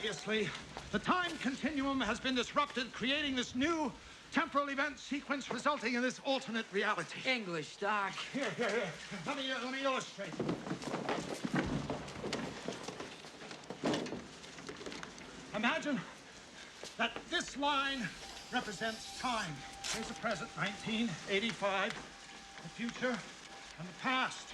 Obviously, the time continuum has been disrupted, creating this new temporal event sequence resulting in this alternate reality. English, Doc. Here. Let me illustrate. Imagine that this line represents time. Here's the present, 1985, the future, and the past.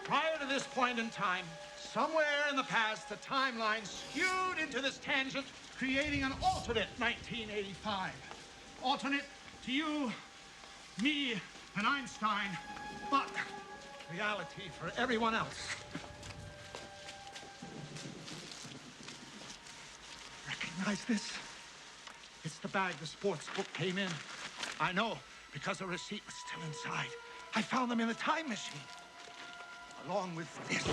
Prior to this point in time, somewhere in the past, the timeline skewed into this tangent, creating an alternate 1985. Alternate to you, me, and Einstein, but reality for everyone else. Recognize this? It's the bag the sports book came in. I know, because the receipt was still inside. I found them in the time machine, along with this.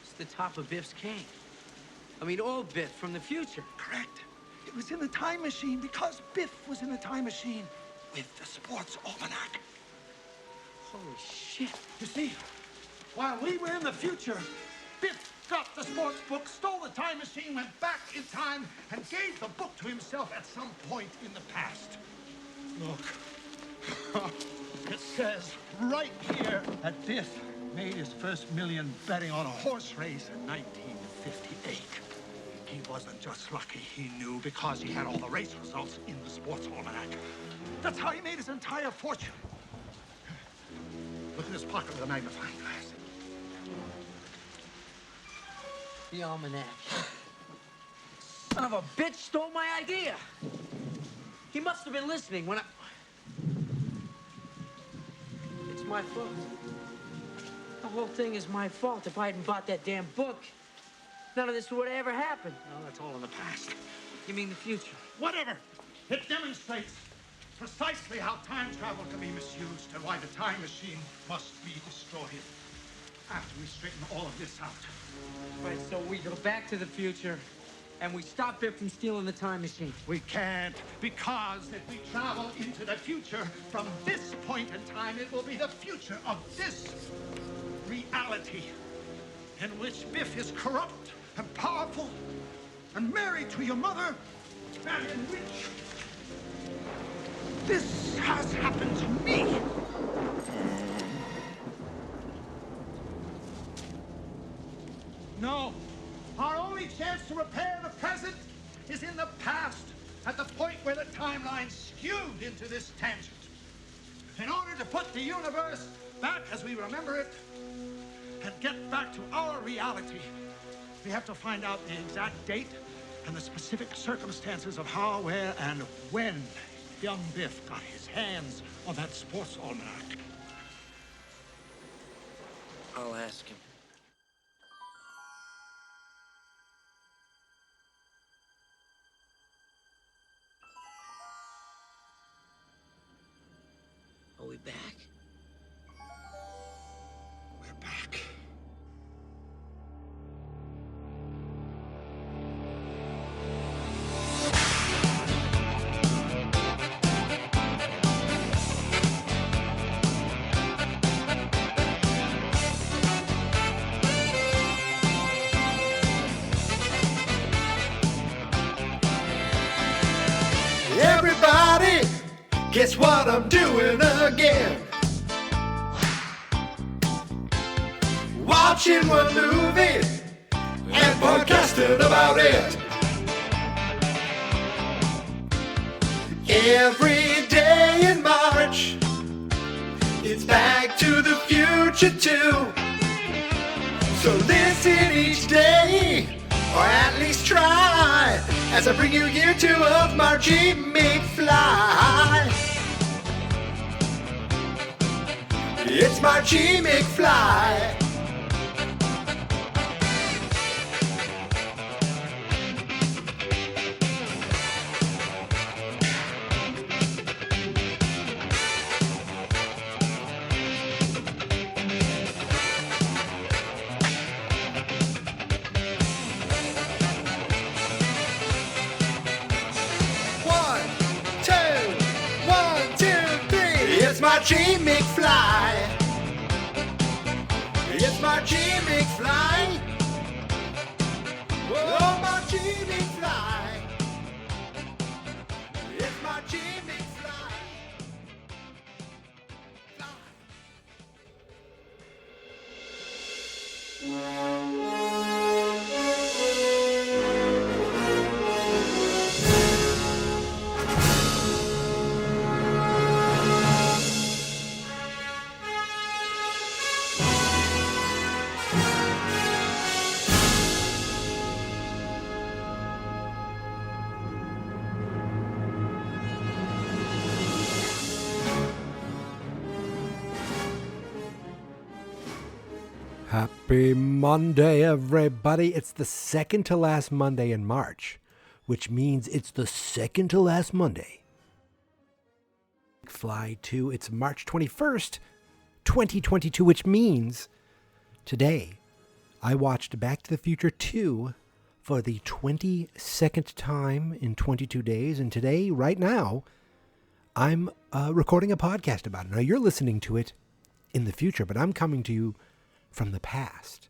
It's the top of Biff's cane. I mean, old Biff from the future. Correct. It was in the time machine because Biff was in the time machine with the sports almanac. Holy shit. You see, while we were in the future, Biff got the sports book, stole the time machine, went back in time, and gave the book to himself at some point in the past. Look, it says right here that Biff made his first million betting on a horse race in 1958. He wasn't just lucky, he knew, because he had all the race results in the sports almanac. That's how he made his entire fortune. Look in his pocket with a magnifying glass. The almanac. Son of a bitch stole my idea. He must have been listening when I... It's my fault. The whole thing is my fault. If I hadn't bought that damn book, none of this would have ever happened. No, that's all in the past. You mean the future? Whatever. It demonstrates precisely how time travel can be misused and why the time machine must be destroyed. After we straighten all of this out. Right, so we go back to the future and we stop Biff from stealing the time machine. We can't, because if we travel into the future from this point in time, it will be the future of this reality in which Biff is corrupt and powerful and married to your mother and in which this has happened to me. No. Our only chance to repair the present is in the past, at the point where the timeline skewed into this tangent. In order to put the universe back as we remember it and get back to our reality, we have to find out the exact date and the specific circumstances of how, where, and when young Biff got his hands on that sports almanac. I'll ask him. Are we back? We're back. Everybody, guess what I'm doing again? Watching one movie and podcasting about it. Every day in March, it's Back to the Future too. So listen each day, or at least try, as I bring you year 2 of Marchy McFly. It's Marchy McFly. Marchy McFly. It's Marchy McFly. Oh, Marchy McFly. It's Marchy McFly. Happy Monday, everybody. It's the second to last Monday in March, which means it's the second to last Monday. Fly 2, it's March 21st, 2022, which means today I watched Back to the Future 2 for the 22nd time in 22 days. And today, right now, I'm recording a podcast about it. Now, you're listening to it in the future, but I'm coming to you from the past.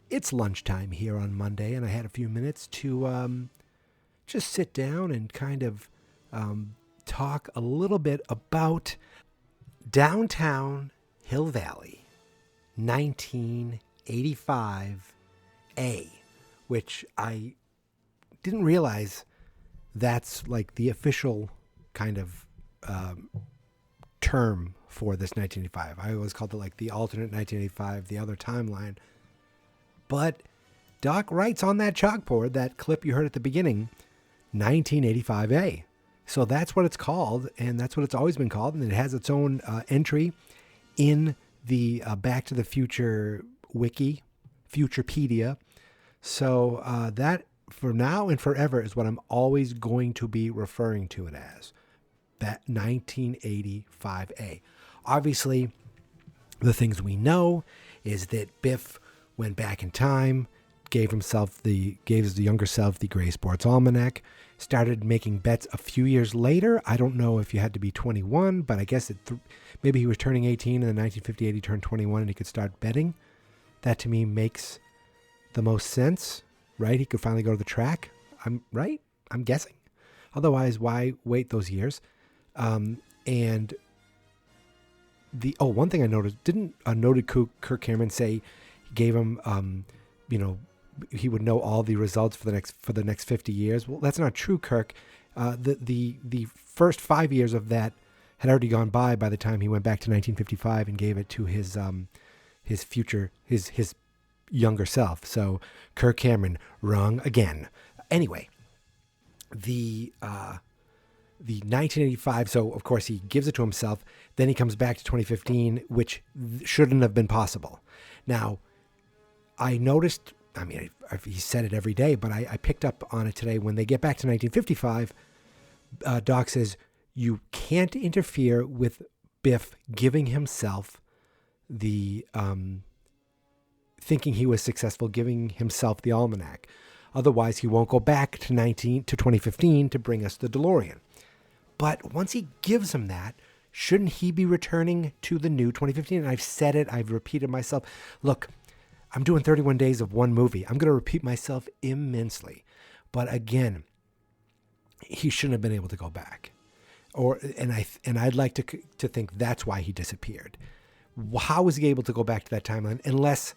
It's lunchtime here on Monday, and I had a few minutes to just sit down and kind of talk a little bit about Downtown Hill Valley 1985A, which I didn't realize that's like the official kind of term for this 1985. I always called it like the alternate 1985, the other timeline. But Doc writes on that chalkboard, that clip you heard at the beginning, 1985A. So that's what it's called, and that's what it's always been called, and it has its own entry in the Back to the Future wiki, Futurepedia. So that, for now and forever, is what I'm always going to be referring to it as, that 1985A. Obviously, the things we know is that Biff went back in time, gave his younger self the Gray Sports Almanac, started making bets a few years later. I don't know if you had to be 21, but I guess maybe he was turning 18 and in 1958 he turned 21 and he could start betting. That to me makes the most sense, right? He could finally go to the track. I'm guessing. Otherwise, why wait those years? And one thing I noticed, didn't a noted Kirk Cameron say he gave him, he would know all the results for the next 50 years? Well, that's not true, Kirk. The first 5 years of that had already gone by the time he went back to 1955 and gave it to his younger self. So Kirk Cameron, wrong again. Anyway, the 1985, so of course he gives it to himself, then he comes back to 2015, which shouldn't have been possible. Now, I noticed, he said it every day, but I picked up on it today. When they get back to 1955, Doc says, you can't interfere with Biff giving himself the, thinking he was successful, giving himself the almanac. Otherwise, he won't go back to 2015 to bring us the DeLorean. But once he gives him that, shouldn't he be returning to the new 2015? And I've said it, I've repeated myself. Look, I'm doing 31 days of one movie. I'm going to repeat myself immensely. But again, he shouldn't have been able to go back. And I'd like to think that's why he disappeared. How was he able to go back to that timeline unless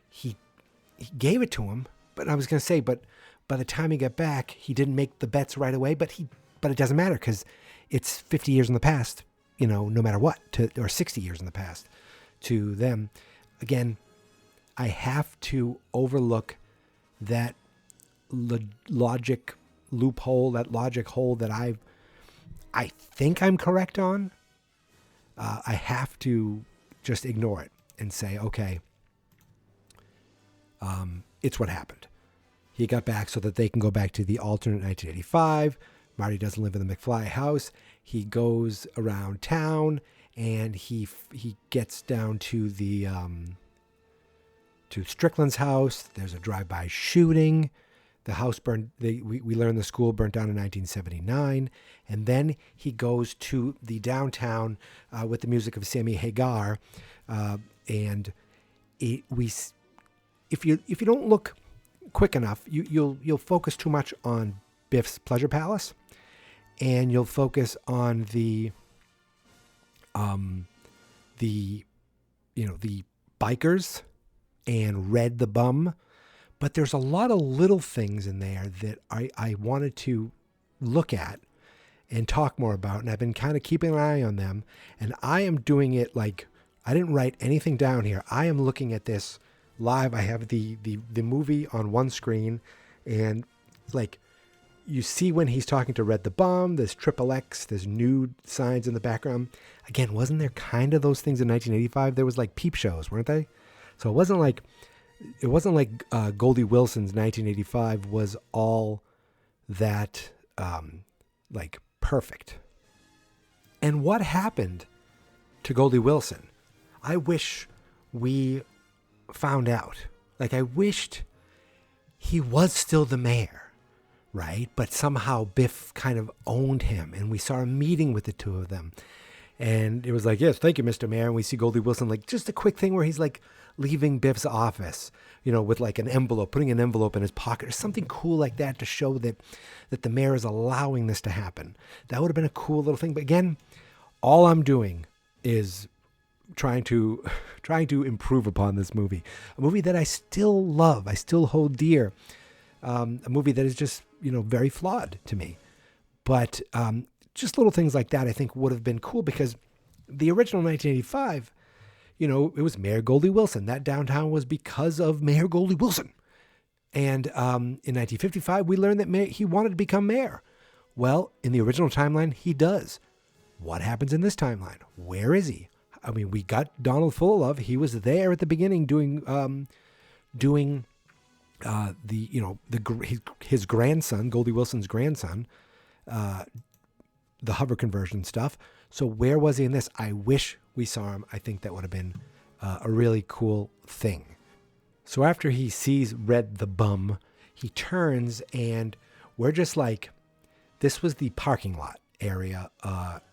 he gave it to him? But I was going to say, but by the time he got back, he didn't make the bets right away. But it doesn't matter because it's 50 years in the past, no matter what, or 60 years in the past to them. Again, I have to overlook that logic loophole, that logic hole that I think I'm correct on. I have to just ignore it and say, okay, it's what happened. He got back so that they can go back to the alternate 1985. Marty doesn't live in the McFly house. He goes around town and he gets down to the to Strickland's house. There's a drive-by shooting. The house burned. We learn the school burnt down in 1979, and then he goes to the downtown with the music of Sammy Hagar, and if you don't look quick enough, you'll focus too much on Biff's Pleasure Palace, and you'll focus on the bikers and Red the Bum. But there's a lot of little things in there that I wanted to look at and talk more about. And I've been kind of keeping an eye on them. And I am doing it like, I didn't write anything down here. I am looking at this live. I have the movie on one screen. And like, you see when he's talking to Red the Bum, there's XXX, there's nude signs in the background. Again, wasn't there kind of those things in 1985? There was like peep shows, weren't they? So it wasn't like Goldie Wilson's 1985 was all that like perfect. And what happened to Goldie Wilson? I wish we found out. Like, I wished he was still the mayor, right? But somehow Biff kind of owned him, and we saw a meeting with the two of them. And it was like, yes, thank you, Mr. Mayor. And we see Goldie Wilson, like, just a quick thing where he's like leaving Biff's office, with like an envelope, putting an envelope in his pocket or something cool like that to show that the mayor is allowing this to happen. That would have been a cool little thing. But again, all I'm doing is trying to improve upon this movie, a movie that I still love, I still hold dear, a movie that is just, very flawed to me. But just little things like that I think would have been cool, because the original 1985, it was Mayor Goldie Wilson. That downtown was because of Mayor Goldie Wilson. And in 1955, we learned that he wanted to become mayor. Well, in the original timeline, he does. What happens in this timeline? Where is he? I mean, we got Donald Full-Love. He was there at the beginning doing his grandson, Goldie Wilson's grandson, the hover conversion stuff. So where was he in this? I wish we saw him. I think that would have been a really cool thing. So after he sees Red the Bum, he turns, and we're just like, this was the parking lot area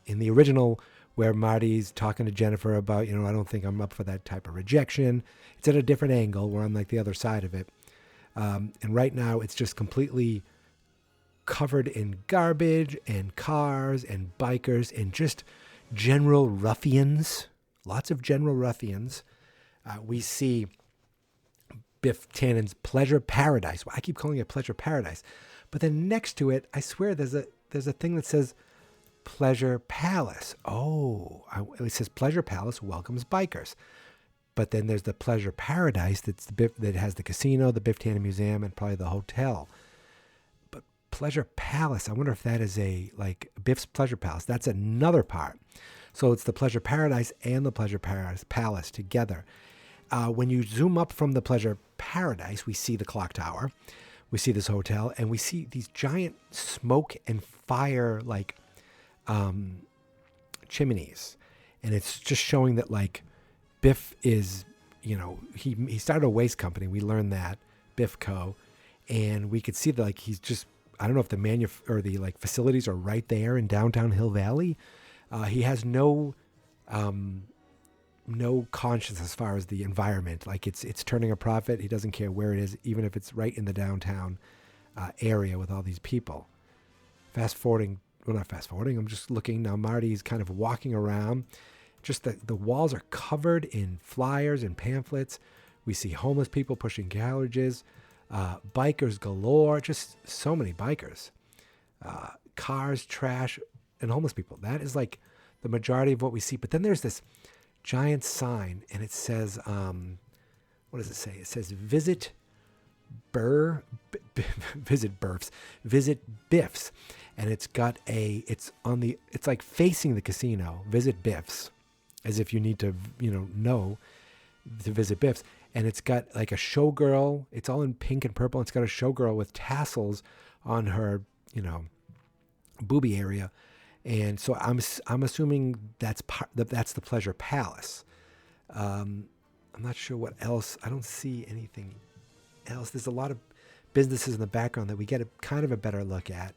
in the original, where Marty's talking to Jennifer about, I don't think I'm up for that type of rejection. It's at a different angle where I'm like the other side of it. And right now it's just completely covered in garbage and cars and bikers and just general ruffians, lots of general ruffians. We see Biff Tannen's Pleasure Paradise. Well, I keep calling it Pleasure Paradise. But then next to it, I swear there's a thing that says Pleasure Palace. It says Pleasure Palace welcomes bikers. But then there's the Pleasure Paradise that has the casino, the Biff Tannen Museum, and probably the hotel. But Pleasure Palace, I wonder if that is Biff's Pleasure Palace. That's another part. So it's the Pleasure Paradise and the Pleasure Palace together. When you zoom up from the Pleasure Paradise, we see the clock tower. We see this hotel, and we see these giant smoke and fire chimneys, and it's just showing that Biff is, he started a waste company. We learned that, Biff Co. And we could see that he's just, I don't know if the facilities are right there in downtown Hill Valley. He has no conscience as far as the environment. It's turning a profit. He doesn't care where it is, even if it's right in the downtown area with all these people. Not fast forwarding. I'm just looking now. Marty's kind of walking around. Just the walls are covered in flyers and pamphlets. We see homeless people pushing carriages, bikers galore, just so many bikers, cars, trash, and homeless people. That is the majority of what we see. But then there's this giant sign, and it says, what does it say? It says, visit Biff's. And it's facing the casino, visit Biff's, as if you need to, know to visit Biff's. And it's got a showgirl. It's all in pink and purple. It's got a showgirl with tassels on her, boobie area. And so I'm assuming that's the Pleasure Palace. I'm not sure what else. I don't see anything else. There's a lot of businesses in the background that we get kind of a better look at.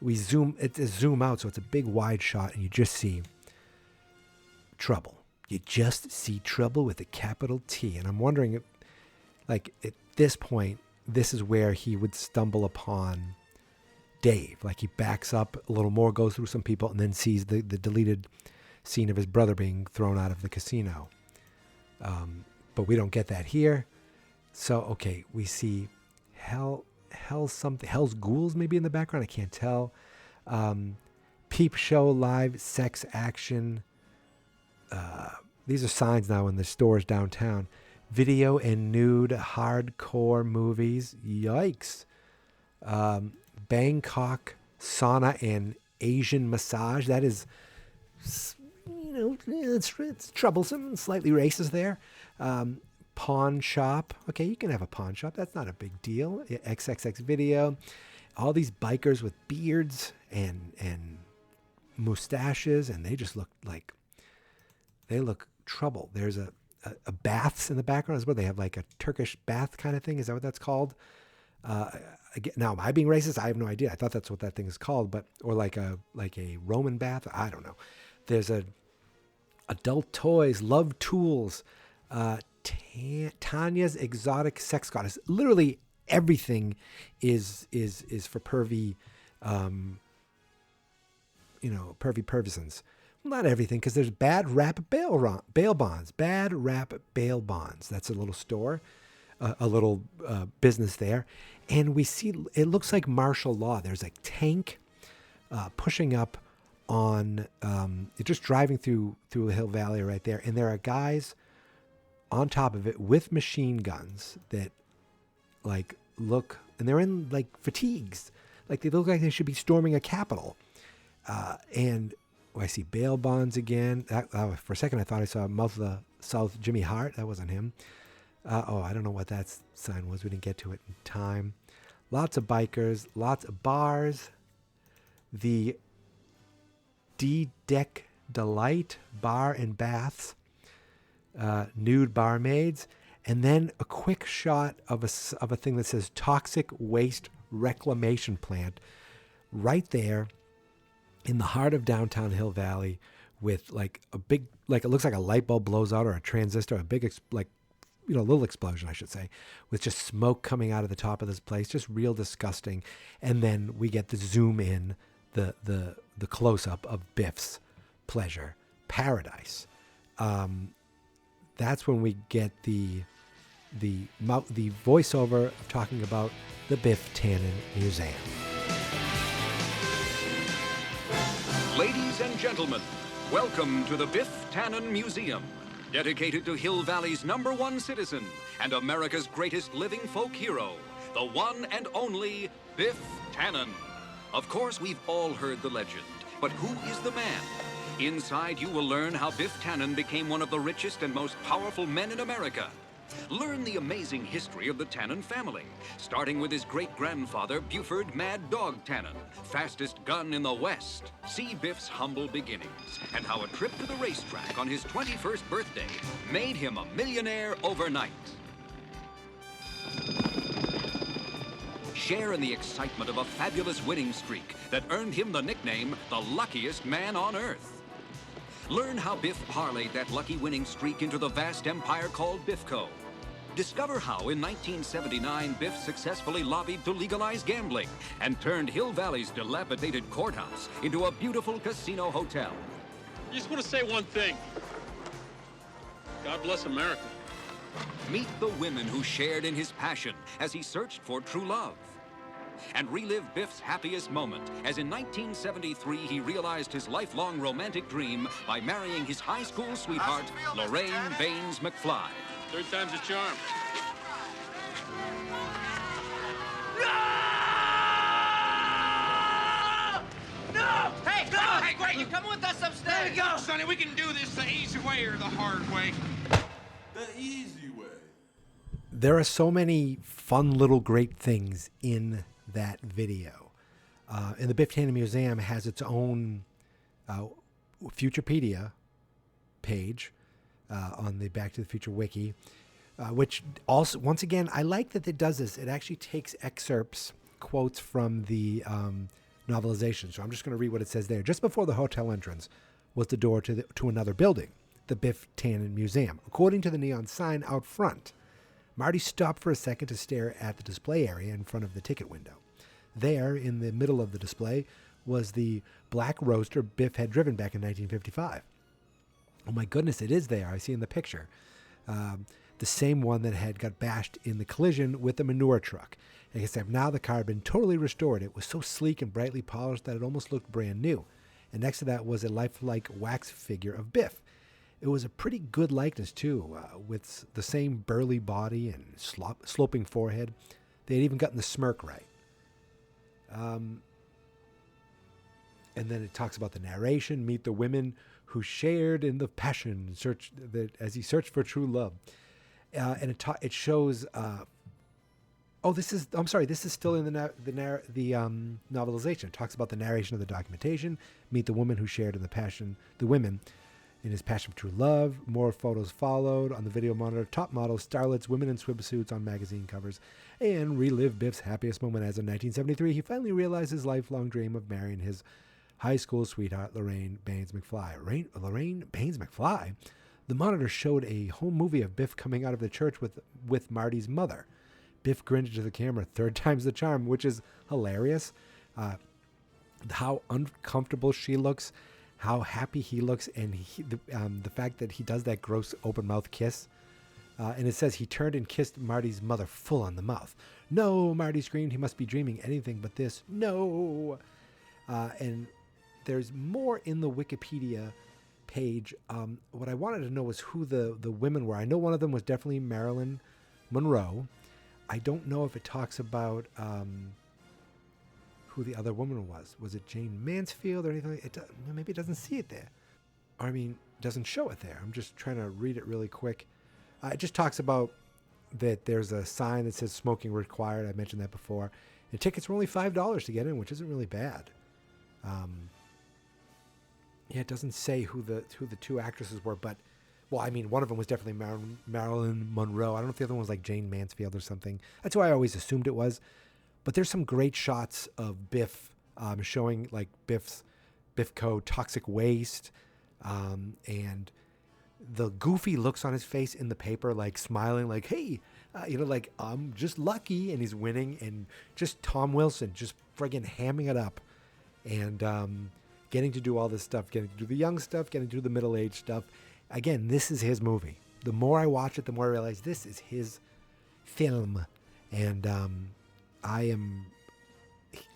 It's a zoom out, so it's a big wide shot, and you just see trouble. You just see trouble with a capital T. And I'm wondering if, like, at this point, this is where he would stumble upon Dave. Like, he backs up a little more, goes through some people, and then sees the deleted scene of his brother being thrown out of the casino. But we don't get that here. So, okay, we see Hell's Ghouls maybe in the background. I can't tell. Peep Show, live, sex, action. These are signs now in the stores downtown. Video and nude, hardcore movies. Yikes. Bangkok, sauna, and Asian massage. That is, it's troublesome and slightly racist there. Pawn shop. Okay, you can have a pawn shop. That's not a big deal. XXX video. All these bikers with beards and mustaches, and they just look like they look troubled. There's a baths in the background as well. They have like a Turkish bath kind of thing. Is that what that's called? Again, now, am I being racist? I have no idea. I thought that's what that thing is called, or like a Roman bath. I don't know. There's a adult toys, love tools, Tanya's exotic sex goddess. Literally everything is for pervy, pervy pervisons. Not everything, because there's Bad Rap Bail Bonds. Bad Rap Bail Bonds. That's a little store, a little business there. And we see, it looks like martial law. There's a tank pushing up on, just driving through the Hill Valley right there. And there are guys on top of it with machine guns that look, and they're in like fatigues. Like they look like they should be storming a capitol. And I see bail bonds again. For a second, I thought I saw Mouth of the South Jimmy Hart. That wasn't him. I don't know what that sign was. We didn't get to it in time. Lots of bikers, lots of bars. The D-Deck Delight Bar and Baths. Nude barmaids. And then a quick shot of a thing that says Toxic Waste Reclamation Plant right there in the heart of downtown Hill Valley, with like a big, like it looks like a light bulb blows out, or a transistor, a big little explosion, I should say, with just smoke coming out of the top of this place, just real disgusting. And then we get the zoom in, the close up of Biff's pleasure paradise. That's when we get the voiceover of talking about the Biff Tannen Museum. Ladies and gentlemen, welcome to the Biff Tannen Museum, dedicated to Hill Valley's #1 citizen and America's greatest living folk hero, the one and only Biff Tannen. Of course, we've all heard the legend, but who is the man? Inside, you will learn how Biff Tannen became one of the richest and most powerful men in America. Learn the amazing history of the Tannen family, starting with his great-grandfather, Buford Mad Dog Tannen, fastest gun in the West. See Biff's humble beginnings and how a trip to the racetrack on his 21st birthday made him a millionaire overnight. Share in the excitement of a fabulous winning streak that earned him the nickname, the luckiest man on earth. Learn how Biff parlayed that lucky winning streak into the vast empire called Biffco. Discover how, in 1979, Biff successfully lobbied to legalize gambling and turned Hill Valley's dilapidated courthouse into a beautiful casino hotel. I just want to say one thing. God bless America. Meet the women who shared in his passion as he searched for true love. And relive Biff's happiest moment, as in 1973 he realized his lifelong romantic dream by marrying his high school sweetheart, Lorraine Baines McFly. Third time's a charm. No! Hey, no! Hey, Greg, you coming with us upstairs? There we go, Sonny. We can do this the easy way or the hard way. The easy way. There are so many fun little great things in that video. And the Biff Tannen Museum has its own Futurepedia page on the Back to the Future wiki, which also, once again, I like that it does this. It actually takes excerpts, quotes from the novelization. So I'm just going to read what it says there. Just before the hotel entrance was the door to another building, the Biff Tannen Museum. According to the neon sign out front, Marty stopped for a second to stare at the display area in front of the ticket window. There, in the middle of the display, was the black roadster Biff had driven back in 1955. Oh my goodness, it is there. I see in the picture. The same one that had got bashed in the collision with the manure truck. Except now the car had been totally restored. It was so sleek and brightly polished that it almost looked brand new. And next to that was a lifelike wax figure of Biff. It was a pretty good likeness, too, with the same burly body and sloping forehead. They had even gotten the smirk right. And then it talks about the narration, meet the women who shared in the passion as he searched for true love. And it shows. This is still in the novelization. It talks about the narration of the documentation. Meet the woman who shared in the women in his passion for true love. More photos followed on the video monitor. Top models, starlets, women in swimsuits on magazine covers, and relive Biff's happiest moment as in 1973. He finally realized his lifelong dream of marrying his high school sweetheart, Lorraine Baines McFly. Lorraine Baines McFly? The monitor showed a home movie of Biff coming out of the church with Marty's mother. Biff grinned into the camera, third time's the charm, which is hilarious. How uncomfortable she looks, how happy he looks, and the fact that he does that gross open mouth kiss. And it says he turned and kissed Marty's mother full on the mouth. No, Marty screamed. He must be dreaming anything but this. No. And there's more in the Wikipedia page. What I wanted to know was who the women were. I know one of them was definitely Marilyn Monroe. I don't know if it talks about who the other woman was. Was it Jane Mansfield or anything? Maybe it doesn't see it there. It doesn't show it there. I'm just trying to read it really quick. It just talks about that there's a sign that says smoking required. I mentioned that before. And tickets were only $5 to get in, which isn't really bad. It doesn't say who the two actresses were, but one of them was definitely Marilyn Monroe. I don't know if the other one was like Jane Mansfield or something. That's who I always assumed it was. But there's some great shots of Biff showing like Biff Co. toxic waste, and the goofy looks on his face in the paper, like smiling, like, hey, like I'm just lucky, and he's winning, and just Tom Wilson just friggin' hamming it up, and getting to do all this stuff, getting to do the young stuff, getting to do the middle-aged stuff. Again, this is his movie. The more I watch it, the more I realize this is his film, and I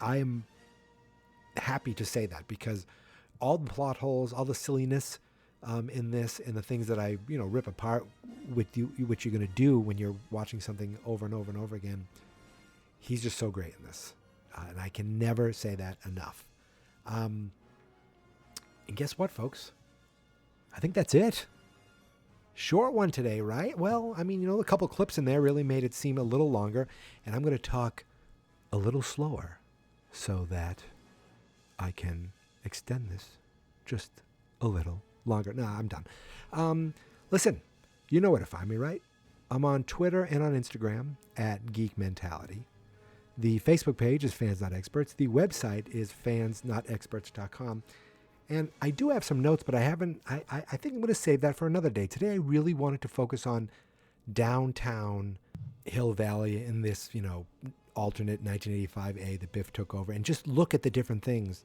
am happy to say that, because all the plot holes, all the silliness in this, and the things that I rip apart with you, which you're going to do when you're watching something over and over and over again. He's just so great in this, and I can never say that enough. And guess what, folks? I think that's it. Short one today, right? Well, a couple clips in there really made it seem a little longer, and I'm going to talk a little slower so that I can extend this just a little longer. No, I'm done. Listen, you know where to find me, right? I'm on Twitter and on Instagram at Geek Mentality. The Facebook page is Fans Not Experts. The website is fansnotexperts.com. And I do have some notes, but I think I'm going to save that for another day. Today I really wanted to focus on downtown Hill Valley in this, alternate 1985A that Biff took over, and just look at the different things.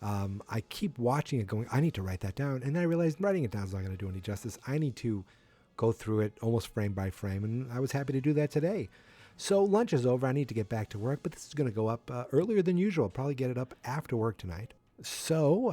I keep watching it going, I need to write that down. And then I realized writing it down is not going to do any justice. I need to go through it almost frame by frame, and I was happy to do that today. So lunch is over. I need to get back to work, but this is going to go up earlier than usual. I'll probably get it up after work tonight. So,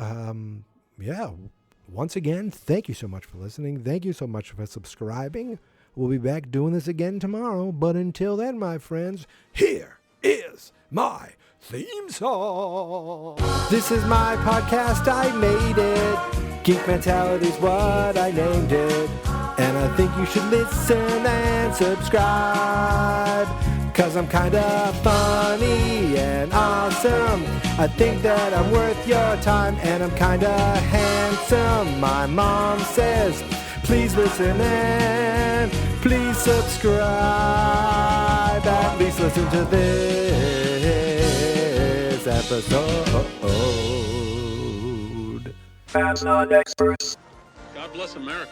once again, thank you so much for listening. Thank you so much for subscribing. We'll be back doing this again tomorrow. But until then, my friends, here is my theme song. This is my podcast. I made it. Geek Mentality's what I named it. And I think you should listen and subscribe, 'cause I'm kinda funny and awesome. I think that I'm worth your time, and I'm kinda handsome. My mom says, please listen and please subscribe. At least listen to this episode. Fans Not Experts. God bless America.